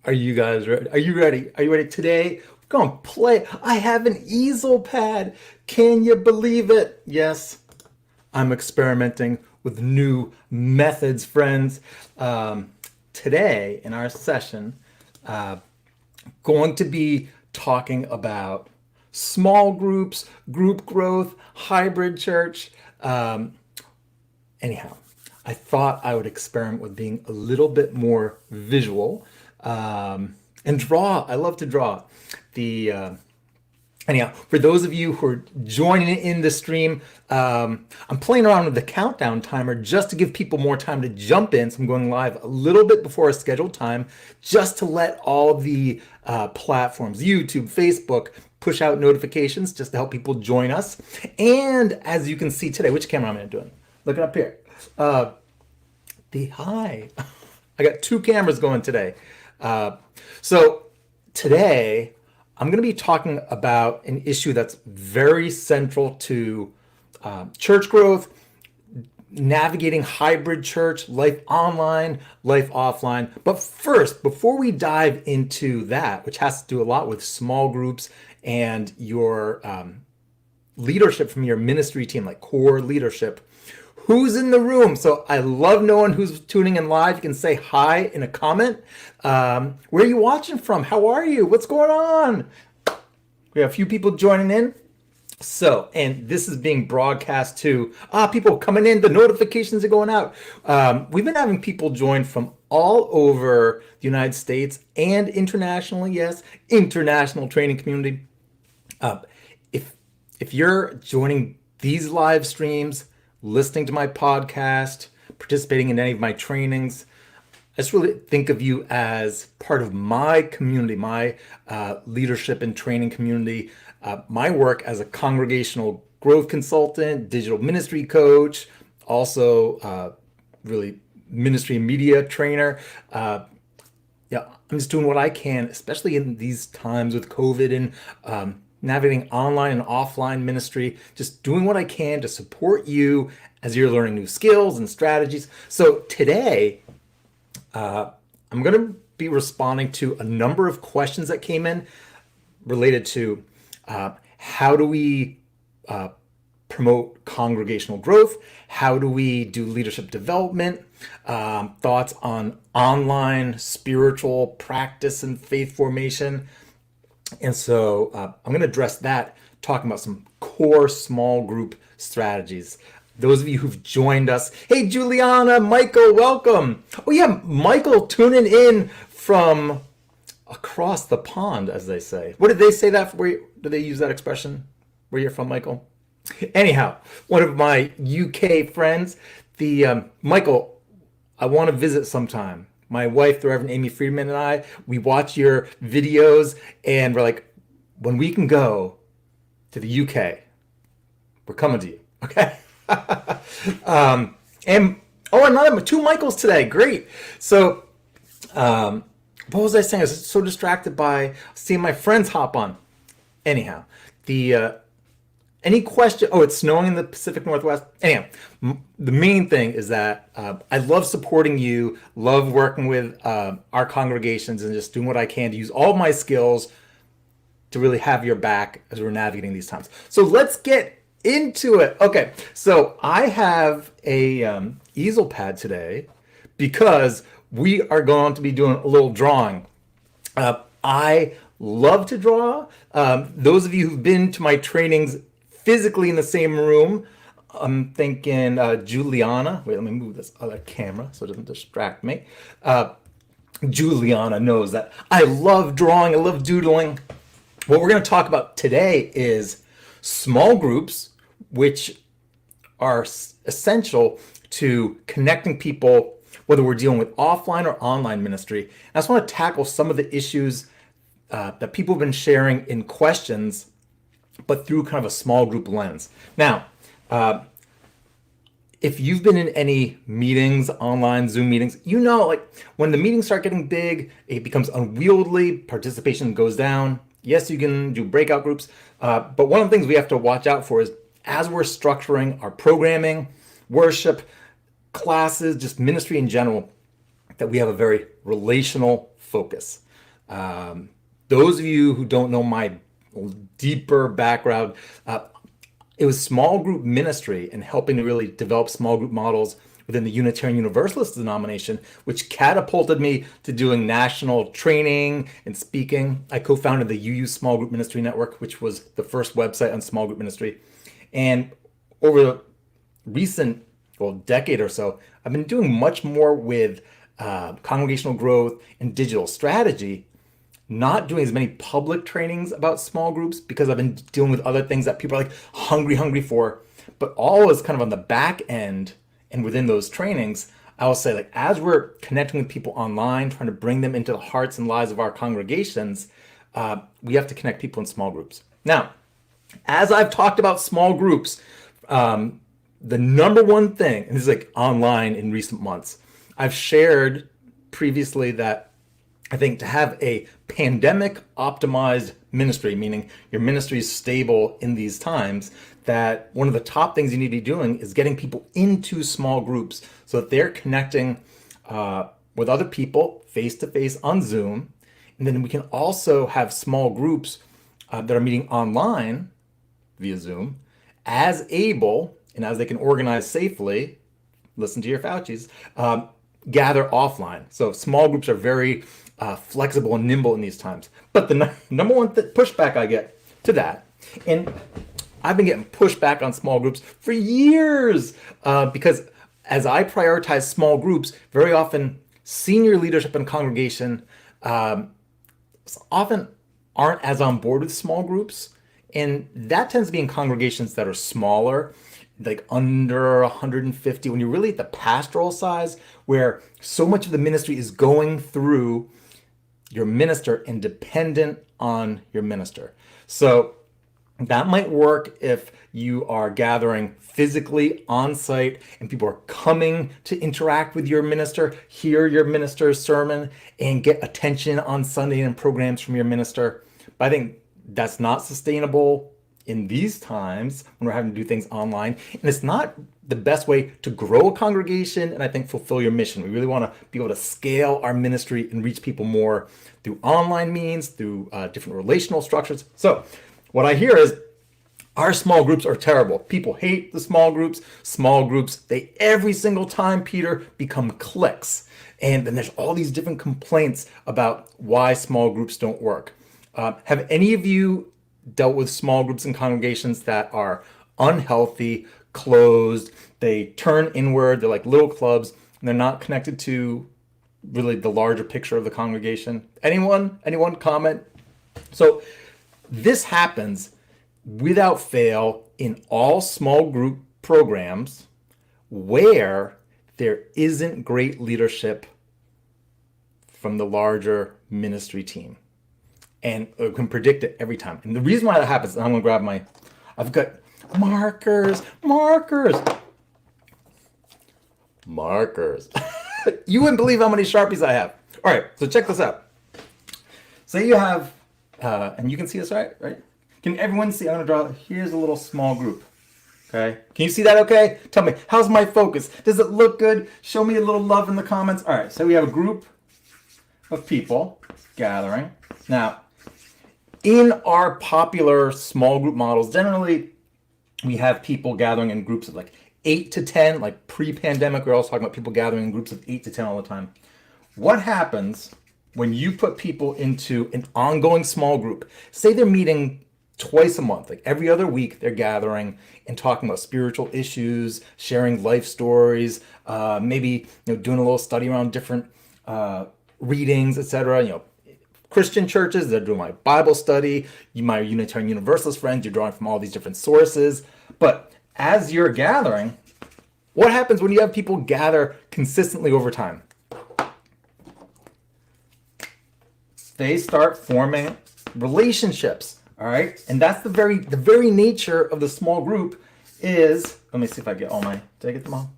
Are you guys ready? Are you ready? Are you ready? Today, we're going to play. I have an easel pad. Can you believe it? Yes, I'm experimenting with new methods, friends. Um, Today, in our session, going to be talking about small groups, group growth, hybrid church. Um, Anyhow, I thought I would experiment with being a little bit more visual and draw. I love to draw. The Anyhow, for those of you who are joining in the stream, I'm playing around with the countdown timer just to give people more time to jump in. So I'm going live a little bit before our scheduled time, just to let all the platforms, YouTube, Facebook, push out notifications just to help people join us. And as you can see today, which camera am I doing? Looking up here. Uh, the hi. I got two cameras going today. Uh, so today I'm going to be talking about an issue that's very central to church growth, navigating hybrid church, life online, life offline. But first, before we dive into that, which has to do a lot with small groups and your leadership from your ministry team, like core leadership, who's in the room? So I love knowing who's tuning in live. You can say hi in a comment. Where are you watching from? How are you? What's going on? We have a few people joining in. So, and this is being broadcast to people coming in. The notifications are going out. We've been having people join from all over the United States and internationally. Yes, international training community. Uh, if if you're joining these live streams, listening to my podcast, participating in any of my trainings, I just really think of you as part of my community, my leadership and training community, my work as a congregational growth consultant, digital ministry coach, also really ministry and media trainer. Yeah, I'm just doing what I can, especially in these times with COVID and navigating online and offline ministry, just doing what I can to support you as you're learning new skills and strategies. So today, I'm going to be responding to a number of questions that came in related to how do we promote congregational growth? How do we do leadership development? Thoughts on online spiritual practice and faith formation. And so I'm going to address that, talking about some core small group strategies. Those of you who've joined us, hey, Juliana, Michael, welcome. Oh, yeah, Michael tuning in from across the pond, as they say. What did they say that for? Do they use that expression where you're from, Michael? Anyhow, one of my UK friends, the Michael, I want to visit sometime. My wife, the Reverend Amy Friedman, and I, we watch your videos, and we're like, when we can go to the UK, we're coming to you, okay? And oh, another two Michaels today. Great. So, what was I saying? I was so distracted by seeing my friends hop on. Anyhow, the any question? Oh, it's snowing in the Pacific Northwest. Anyhow, the main thing is that I love supporting you, love working with our congregations, and just doing what I can to use all my skills to really have your back as we're navigating these times. So let's get into it. Okay, so I have a easel pad today because we are going to be doing a little drawing. I love to draw. Those of you who've been to my trainings physically in the same room, I'm thinking Juliana. Wait, let me move this other camera so it doesn't distract me. Juliana knows that I love drawing, I love doodling. What we're going to talk about today is small groups, which are essential to connecting people, whether we're dealing with offline or online ministry. And I just want to tackle some of the issues that people have been sharing in questions, but through kind of a small group lens. Now, if you've been in any meetings, online Zoom meetings, you know, like when the meetings start getting big, it becomes unwieldy, participation goes down. Yes, you can do breakout groups, but one of the things we have to watch out for is as we're structuring our programming, worship, classes, just ministry in general, that we have a very relational focus. Those of you who don't know my deeper background, it was small group ministry and helping to really develop small group models within the Unitarian Universalist denomination, which catapulted me to doing national training and speaking. I co-founded the UU Small Group Ministry Network, which was the first website on small group ministry. And over the recent, decade or so, I've been doing much more with congregational growth and digital strategy, not doing as many public trainings about small groups because I've been dealing with other things that people are like hungry for, but all is kind of on the back end. And within those trainings, I will say, like, as we're connecting with people online, trying to bring them into the hearts and lives of our congregations, we have to connect people in small groups. Now, as I've talked about small groups, the number one thing, and this is like online in recent months, I've shared previously that I think to have a pandemic optimized ministry, meaning your ministry is stable in these times, that one of the top things you need to be doing is getting people into small groups so that they're connecting with other people face to face on Zoom. And then we can also have small groups that are meeting online via Zoom as able and as they can organize safely, listen to your Faucis, gather offline. So small groups are very flexible and nimble in these times. But the number one pushback I get to that, and I've been getting pushback on small groups for years because as I prioritize small groups, very often senior leadership in congregation often aren't as on board with small groups. And that tends to be in congregations that are smaller, like under 150, when you're really at the pastoral size, where so much of the ministry is going through your minister and dependent on your minister. So that might work if you are gathering physically on site and people are coming to interact with your minister, hear your minister's sermon, and get attention on Sunday and programs from your minister. But I think that's not sustainable in these times when we're having to do things online. And it's not the best way to grow a congregation and I think fulfill your mission. We really want to be able to scale our ministry and reach people more through online means, through different relational structures. So what I hear is our small groups are terrible. People hate the small groups. Small groups, they every single time, Peter, become cliques. And then there's all these different complaints about why small groups don't work. Have any of you dealt with small groups and congregations that are unhealthy, closed, they turn inward, they're like little clubs, and they're not connected to really the larger picture of the congregation? Anyone comment? So this happens without fail in all small group programs where there isn't great leadership from the larger ministry team. And I can predict it every time. And the reason why that happens, I'm going to grab I've got markers. You wouldn't believe how many Sharpies I have. All right, so check this out. Say you have, and you can see this, right? Can everyone see? I'm going to draw, here's a little small group. Okay, can you see that okay? Tell me, how's my focus? Does it look good? Show me a little love in the comments. All right, so we have a group of people gathering. Now, in our popular small group models, generally we have people gathering in groups of like 8 to 10, like pre-pandemic, we're also talking about people gathering in groups of 8 to 10 all the time. What happens when you put people into an ongoing small group? Say they're meeting twice a month, like every other week they're gathering and talking about spiritual issues, sharing life stories, maybe doing a little study around different readings, etc. Christian churches, they're doing my Bible study. My Unitarian Universalist friends, you're drawing from all these different sources. But as you're gathering, what happens when you have people gather consistently over time? They start forming relationships, all right? And that's the very nature of the small group is, let me see if I get did I get them all?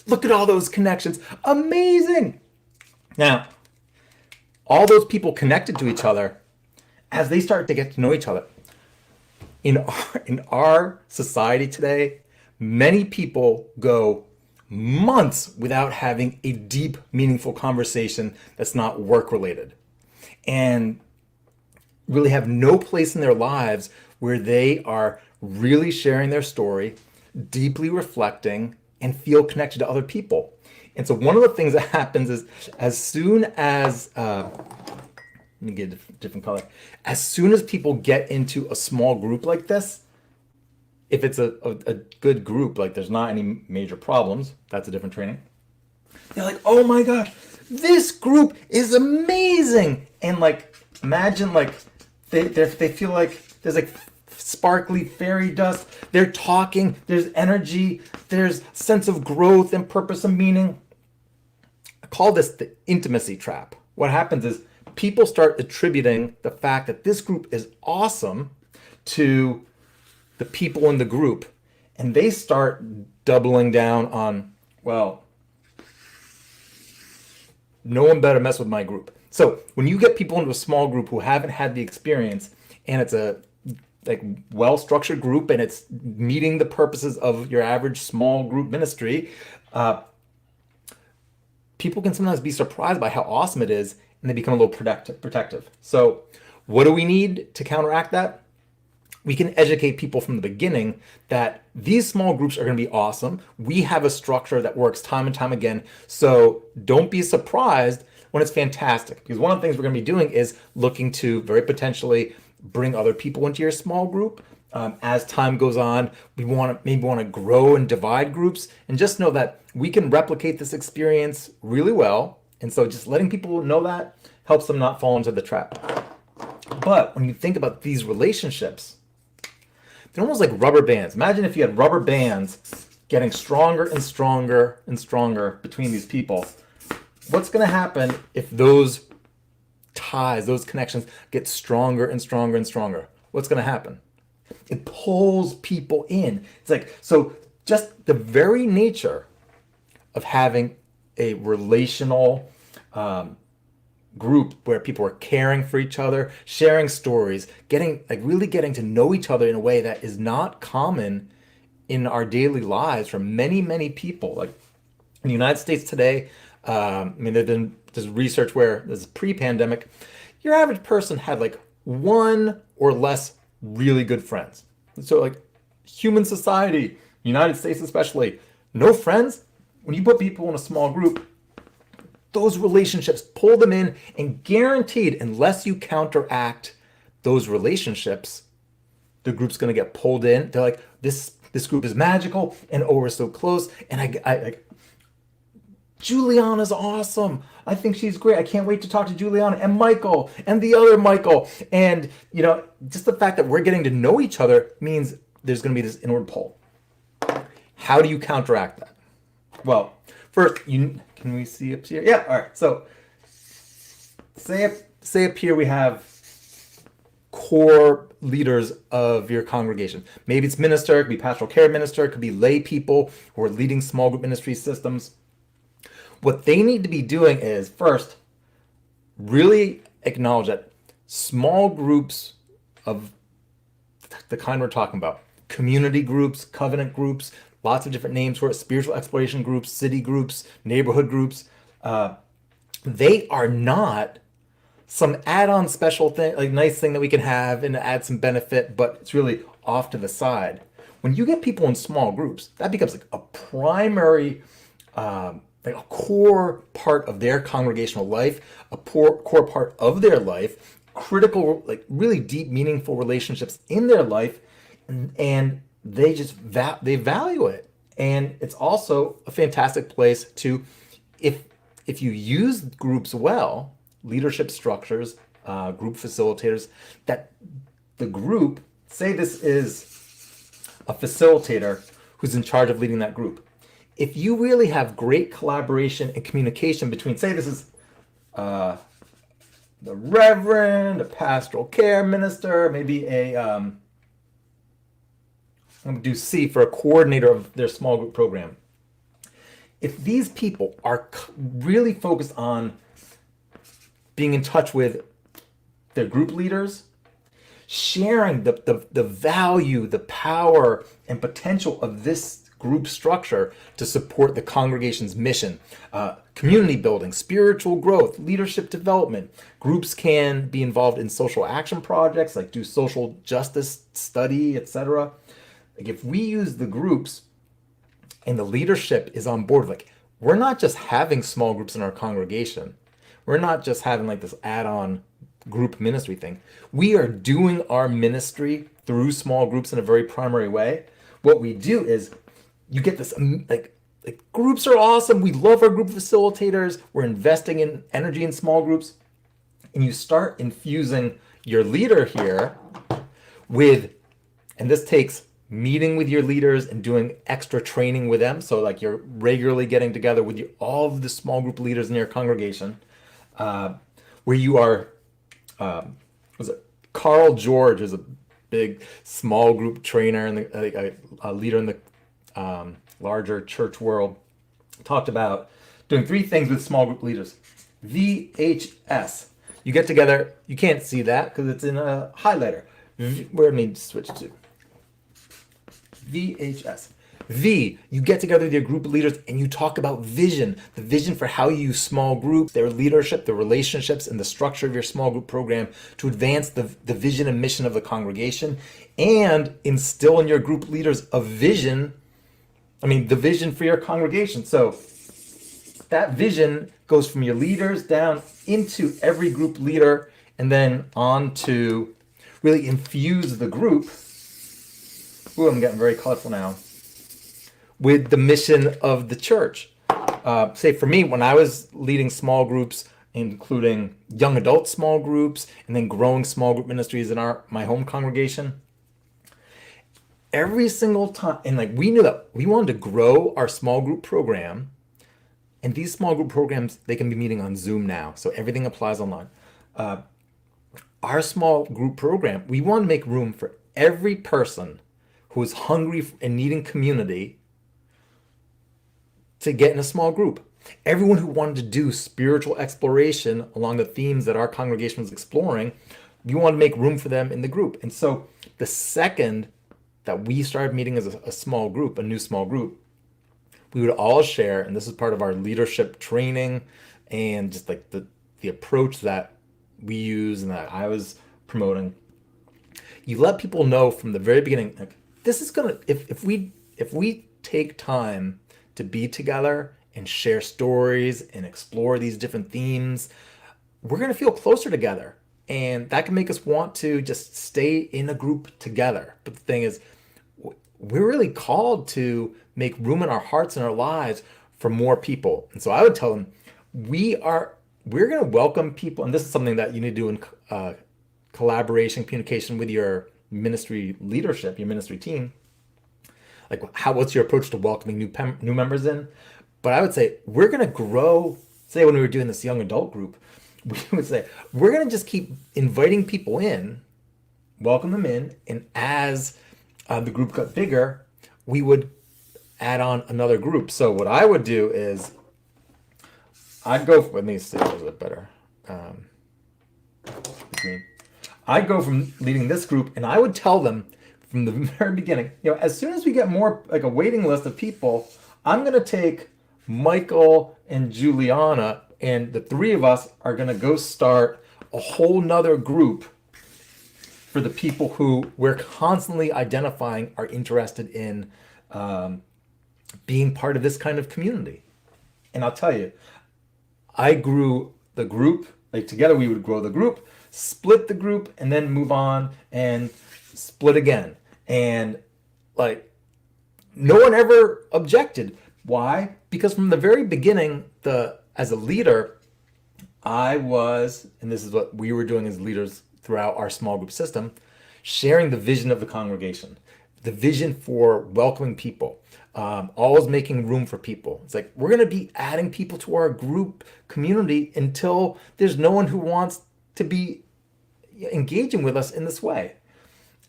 Look at all those connections, amazing. Now, all those people connected to each other, as they start to get to know each other, in our society today, many people go months without having a deep, meaningful conversation that's not work related. and really have no place in their lives where they are really sharing their story, deeply reflecting, and feel connected to other people. And so one of the things that happens is as soon as, let me get a different color, as soon as people get into a small group like this, if it's a good group, like there's not any major problems, that's a different training. They're like, oh my gosh, this group is amazing. And like, imagine like, they feel like there's like sparkly fairy dust. They're talking, there's energy, there's sense of growth and purpose and meaning. I call this the intimacy trap. What happens is people start attributing the fact that this group is awesome to the people in the group, and they start doubling down on, well, no one better mess with my group. So when you get people into a small group who haven't had the experience, and it's a like well-structured group and it's meeting the purposes of your average small group ministry, people can sometimes be surprised by how awesome it is, and they become a little protective. So what do we need to counteract that? We can educate people from the beginning that these small groups are going to be awesome. We have a structure that works time and time again. So don't be surprised when it's fantastic, because one of the things we're going to be doing is looking to very potentially bring other people into your small group. As time goes on, we maybe want to grow and divide groups, and just know that we can replicate this experience really well. And so just letting people know that helps them not fall into the trap. But when you think about these relationships, they're almost like rubber bands. Imagine if you had rubber bands getting stronger and stronger and stronger between these people. What's going to happen if those ties, those connections get stronger and stronger and stronger? What's going to happen? It pulls people in. It's like, so just the very nature of having a relational group where people are caring for each other, sharing stories, really getting to know each other in a way that is not common in our daily lives for many, many people. Like in the United States today, there's research where this is pre-pandemic, your average person had like one or less really good friends. So like human society, United States especially, no friends. When you put people in a small group, those relationships pull them in, and guaranteed, unless you counteract those relationships, the group's going to get pulled in. They're like, this group is magical, and oh, we're so close. And I like, Juliana's awesome. I think she's great. I can't wait to talk to Juliana and Michael and the other Michael. And just the fact that we're getting to know each other means there's going to be this inward pull. How do you counteract that? Well, first, can we see up here? Yeah, all right. So say up here we have core leaders of your congregation. Maybe it's minister, it could be pastoral care minister, it could be lay people who are leading small group ministry systems. What they need to be doing is, first, really acknowledge that small groups of the kind we're talking about, community groups, covenant groups, lots of different names for it, spiritual exploration groups, city groups, neighborhood groups, they are not some add-on special thing, like nice thing that we can have and add some benefit, but it's really off to the side. When you get people in small groups, that becomes like a primary, like a core part of their congregational life, a core part of their life, critical, like really deep, meaningful relationships in their life, and they just they value it. And it's also a fantastic place to, if you use groups well, leadership structures, group facilitators, that the group, say this is a facilitator who's in charge of leading that group. If you really have great collaboration and communication between, say this is the reverend, a pastoral care minister, maybe I'm going to do C for a coordinator of their small group program. If these people are really focused on being in touch with their group leaders, sharing the value, the power, and potential of this group structure to support the congregation's mission. Community building, spiritual growth, leadership development. Groups can be involved in social action projects, like do social justice study, etc. Like if we use the groups and the leadership is on board, like we're not just having small groups in our congregation. We're not just having like this add-on group ministry thing. We are doing our ministry through small groups in a very primary way. What we do is you get this like groups are awesome. We love our group facilitators. We're investing in energy in small groups. And you start infusing your leader here with, and this takes meeting with your leaders and doing extra training with them. So like you're regularly getting together with all of the small group leaders in your congregation, where you are, was it Carl George is a big small group trainer and a leader in the larger church world, talked about doing 3 things with small group leaders. VHS. You get together, you can't see that because it's in a highlighter. Where me switch to VHS. V, you get together with your group of leaders and you talk about vision, the vision for how you use small groups, their leadership, the relationships, and the structure of your small group program to advance the vision and mission of the congregation and instill in your group leaders a vision, the vision for your congregation. So that vision goes from your leaders down into every group leader and then on to really infuse the group. Ooh, I'm getting very colorful now. With the mission of the church. Say for me, when I was leading small groups, including young adult small groups, and then growing small group ministries in my home congregation, every single time, and like we knew that we wanted to grow our small group program, and these small group programs, they can be meeting on Zoom now, so everything applies online. Our small group program, we want to make room for every person who is hungry and needing community to get in a small group. Everyone who wanted to do spiritual exploration along the themes that our congregation was exploring, we want to make room for them in the group. And so the second that we started meeting as a small group, a new small group, we would all share, and this is part of our leadership training and just like the approach that we use and that I was promoting. You let people know from the very beginning, like, this is gonna, if we take time to be together and share stories and explore these different themes, we're going to feel closer together. And that can make us want to just stay in a group together. But the thing is, we're really called to make room in our hearts and our lives for more people. And so I would tell them, we're going to welcome people. And this is something that you need to do in collaboration, communication with your ministry leadership, your ministry team. Like what's your approach to welcoming new members in? But I would say we're going to grow. Say when we were doing this young adult group, we would say we're going to just keep inviting people in, welcome them in, and as the group got bigger, we would add on another group. So what I would do is I'd go for, let me see a little bit better. I'd go from leading this group and I would tell them from the very beginning, as soon as we get more like a waiting list of people, I'm going to take Michael and Juliana, and the 3 of us are going to go start a whole nother group for the people who we're constantly identifying are interested in being part of this kind of community. And I'll tell you, I grew the group, like together we would grow the group, split the group, and then move on and split again. And like no one ever objected. Why? Because from the very beginning, as a leader, I was, and this is what we were doing as leaders throughout our small group system, sharing the vision of the congregation, the vision for welcoming people, always making room for people. It's like, we're going to be adding people to our group community until there's no one who wants to be engaging with us in this way.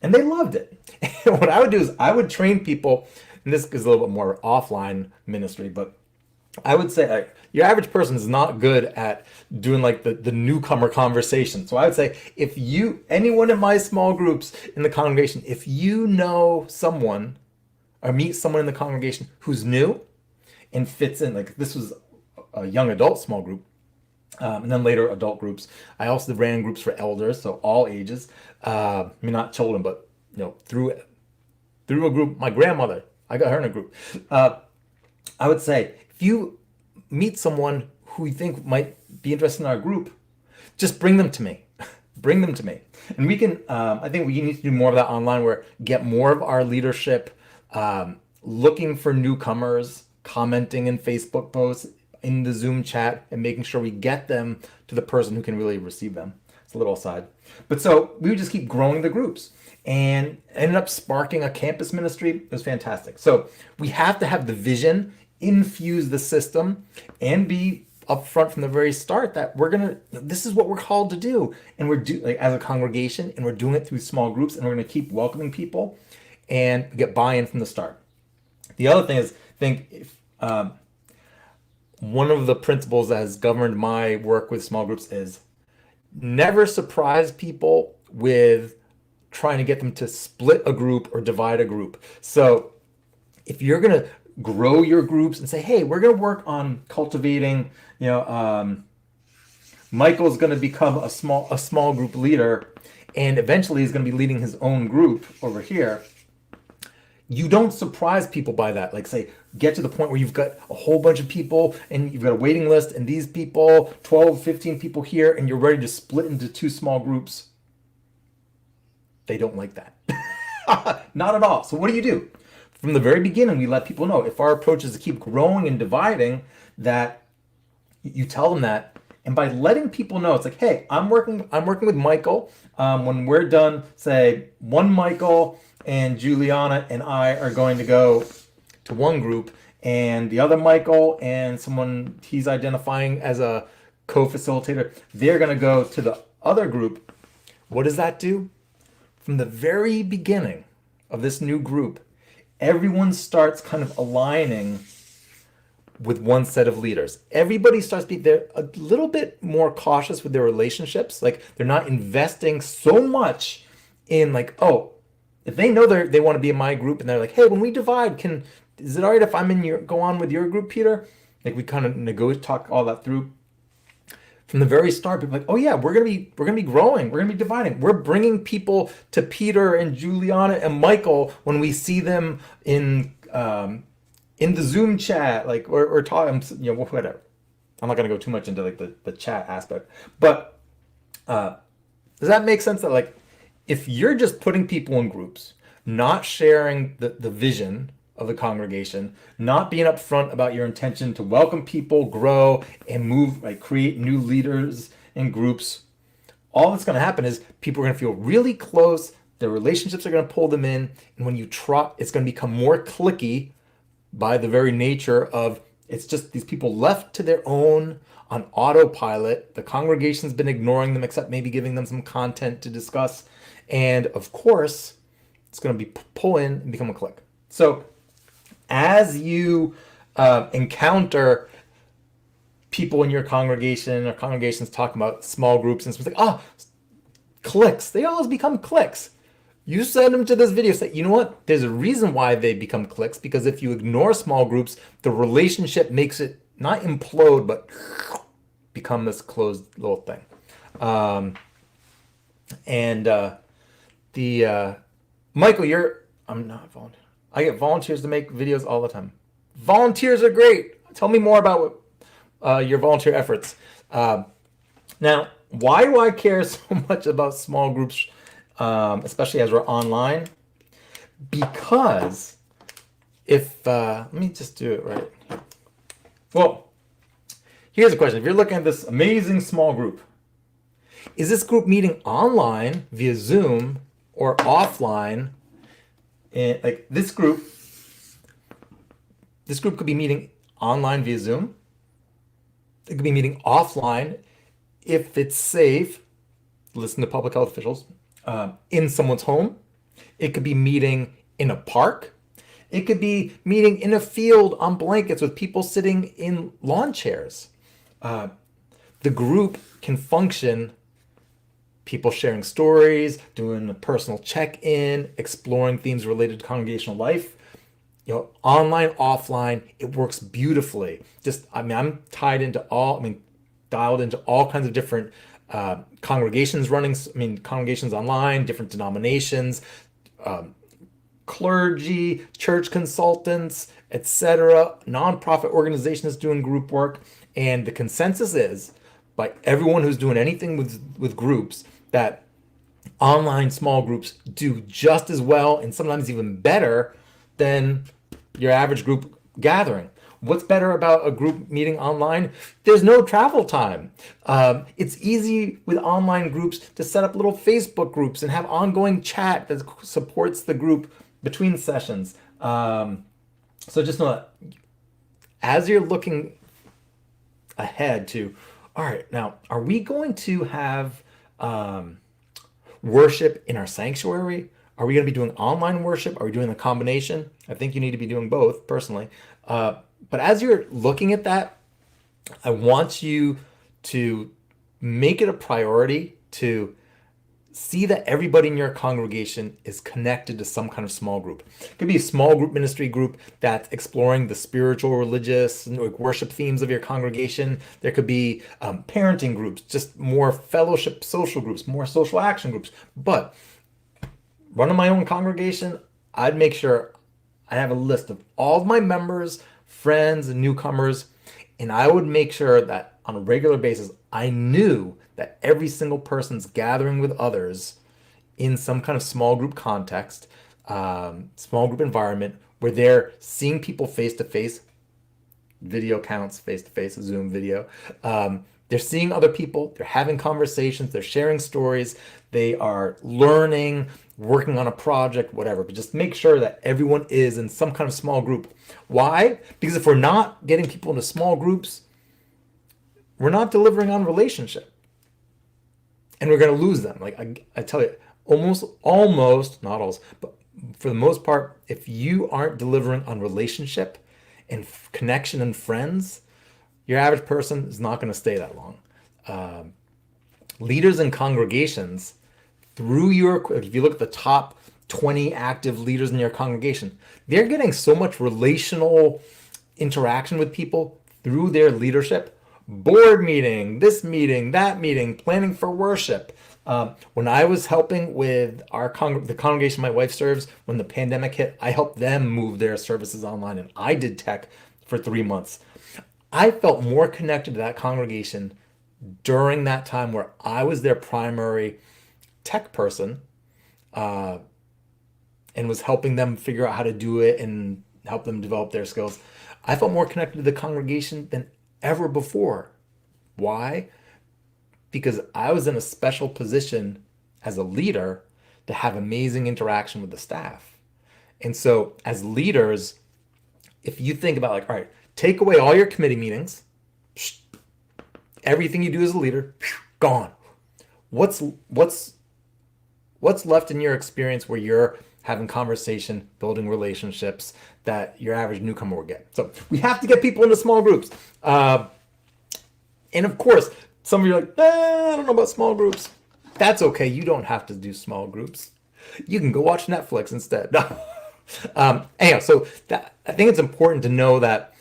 And they loved it. And what I would do is I would train people, and this is a little bit more offline ministry, but I would say your average person is not good at doing like the newcomer conversation. So I would say, if anyone in my small groups in the congregation, if you know someone or meet someone in the congregation who's new and fits in. Like this was a young adult small group, and then later adult groups. I also ran groups for elders, so all ages. I mean, not children, but through a group. My grandmother, I got her in a group. I would say if you meet someone who you think might be interested in our group, just bring them to me. Bring them to me, and we can. I think we need to do more of that online, where get more of our leadership looking for newcomers, commenting in Facebook posts, in the Zoom chat, and making sure we get them to the person who can really receive them. It's a little aside. But so we would just keep growing the groups and ended up sparking a campus ministry. It was fantastic. So we have to have the vision, infuse the system, and be upfront from the very start that this is what we're called to do. And like as a congregation, and we're doing it through small groups, and we're going to keep welcoming people and get buy-in from the start. The other thing is, one of the principles that has governed my work with small groups is never surprise people with trying to get them to split a group or divide a group. So if you're going to grow your groups and say, hey, we're going to work on cultivating, Michael's going to become a small group leader, and eventually he's going to be leading his own group over here. You don't surprise people by that. Like say, get to the point where you've got a whole bunch of people and you've got a waiting list, and these people, 12, 15 people here, and you're ready to split into two small groups. They don't like that. Not at all. So what do? From the very beginning, we let people know, if our approach is to keep growing and dividing, that you tell them that. And by letting people know, it's like, hey, I'm working with Michael. When we're done, say one Michael and Juliana and I are going to go to one group, and the other Michael and someone he's identifying as a co-facilitator, they're going to go to the other group. What does that do? From the very beginning of this new group, everyone starts kind of aligning with one set of leaders. Everybody starts they're a little bit more cautious with their relationships. Like they're not investing so much in like, oh, if they know they want to be in my group, and they're like, hey, when we divide, is it all right if I'm go on with your group, Peter? Like we kind of talk all that through. From the very start, people are like, oh yeah, we're gonna be growing, we're gonna be dividing. We're bringing people to Peter and Juliana and Michael when we see them in the Zoom chat, like or talking, whatever. I'm not gonna go too much into like the chat aspect, but does that make sense? That like, if you're just putting people in groups, not sharing the vision of the congregation, not being upfront about your intention to welcome people, grow, and move, like create new leaders in groups, all that's going to happen is people are going to feel really close. Their relationships are going to pull them in, and when you try, it's going to become more cliquey by the very nature of it's just these people left to their own on autopilot. The congregation's been ignoring them, except maybe giving them some content to discuss, and of course, it's going to be pull in and become a clique. So as you encounter people in your congregation or congregations talking about small groups, and it's like, cliques, they always become cliques. You send them to this video, say, you know what? There's a reason why they become cliques, because if you ignore small groups, the relationship makes it not implode, but become this closed little thing. Michael, I'm not volunteering. I get volunteers to make videos all the time. Volunteers are great. Tell me more about your volunteer efforts. Now, why do I care so much about small groups, especially as we're online? Because let me just do it right here. Well, here's a question. If you're looking at this amazing small group, is this group meeting online via Zoom or offline? And like this group could be meeting online via Zoom. It could be meeting offline if it's safe. Listen to public health officials. In someone's home. It could be meeting in a park. It could be meeting in a field on blankets with people sitting in lawn chairs. The group can function. People sharing stories, doing a personal check-in, exploring themes related to congregational life. Online, offline, it works beautifully. I'm dialed into all kinds of different congregations running, congregations online, different denominations, clergy, church consultants, etc., nonprofit organizations doing group work. And the consensus is, by everyone who's doing anything with groups, that online small groups do just as well and sometimes even better than your average group gathering. What's better about a group meeting online? There's no travel time. It's easy with online groups to set up little Facebook groups and have ongoing chat that supports the group between sessions. So just know that as you're looking ahead to, all right, now, are we going to have worship in our sanctuary? Are we going to be doing online worship? Are we doing a combination? I think you need to be doing both, personally. But as you're looking at that, I want you to make it a priority to see that everybody in your congregation is connected to some kind of small group. It could be a small group ministry group that's exploring the spiritual, religious, worship themes of your congregation. There could be parenting groups, just more fellowship social groups, more social action groups. But running my own congregation, I'd make sure I have a list of all of my members, friends, and newcomers, and I would make sure that on a regular basis, I knew that every single person's gathering with others in some kind of small group context, small group environment, where they're seeing people face to face. Video counts, face to face, Zoom video. They're seeing other people, they're having conversations, they're sharing stories, they are learning, working on a project, whatever. But just make sure that everyone is in some kind of small group. Why? Because if we're not getting people into small groups, we're not delivering on relationship. And we're going to lose them. Like I tell you, almost, not always, but for the most part, if you aren't delivering on relationship and connection and friends, your average person is not going to stay that long. Leaders in congregations, if you look at the top 20 active leaders in your congregation, they're getting so much relational interaction with people through their leadership. Board meeting, this meeting, that meeting, planning for worship. When I was helping with the congregation my wife serves, when the pandemic hit, I helped them move their services online, and I did tech for 3 months. I felt more connected to that congregation during that time where I was their primary tech person, and was helping them figure out how to do it and help them develop their skills. I felt more connected to the congregation than ever before. Why? Because I was in a special position as a leader to have amazing interaction with the staff. And so as leaders, if you think about, like, all right, take away all your committee meetings, everything you do as a leader, gone. What's left in your experience where you're having conversation, building relationships that your average newcomer will get? So we have to get people into small groups. And of course, some of you are like, I don't know about small groups. That's okay. You don't have to do small groups. You can go watch Netflix instead. Anyhow, so I think it's important to know that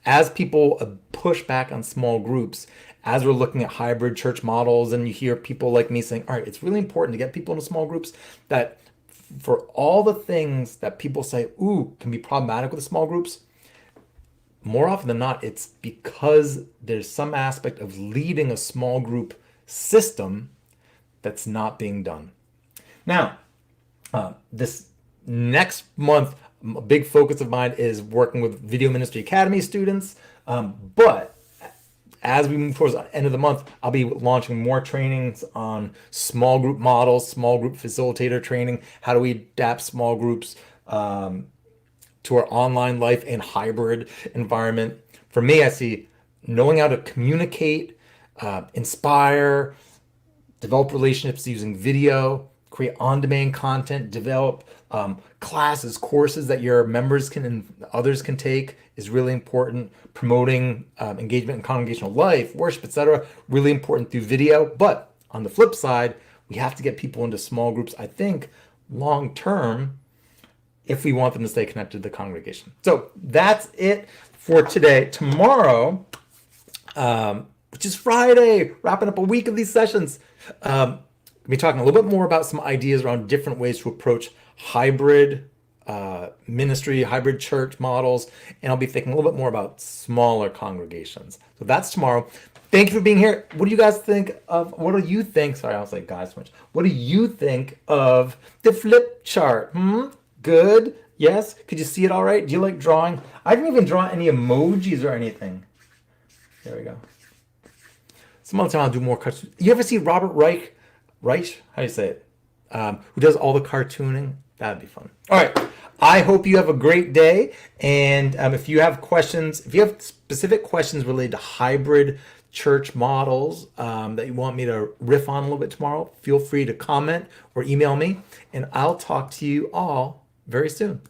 as people push back on small groups, as we're looking at hybrid church models, and you hear people like me saying, all right, it's really important to get people into small groups, that for all the things that people say, can be problematic with the small groups, more often than not, it's because there's some aspect of leading a small group system that's not being done. Now, this next month, a big focus of mine is working with Video Ministry Academy students, but as we move towards the end of the month, I'll be launching more trainings on small group models, small group facilitator training. How do we adapt small groups to our online life and hybrid environment? For me, I see knowing how to communicate, inspire, develop relationships using video, create on-demand content, develop classes, courses that your members can and others can take is really important. Promoting engagement in congregational life, worship, etc., really important through video. But on the flip side, we have to get people into small groups. I think long term, if we want them to stay connected to the congregation. So that's it for today. Tomorrow, which is Friday, wrapping up a week of these sessions, we'll be talking a little bit more about some ideas around different ways to approach hybrid ministry, hybrid church models, and I'll be thinking a little bit more about smaller congregations. So that's tomorrow. Thank you for being here. What do you guys think of, what do you think, sorry, I was like guys so much. What do you think of the flip chart? Good? Yes? Could you see it all right? Do you like drawing? I didn't even draw any emojis or anything. There we go. Some other time I'll do more cartoons. You ever see Robert Reich? How do you say it? Who does all the cartooning? That'd be fun. All right. I hope you have a great day. And if you have questions, if you have specific questions related to hybrid church models that you want me to riff on a little bit tomorrow, feel free to comment or email me. And I'll talk to you all very soon.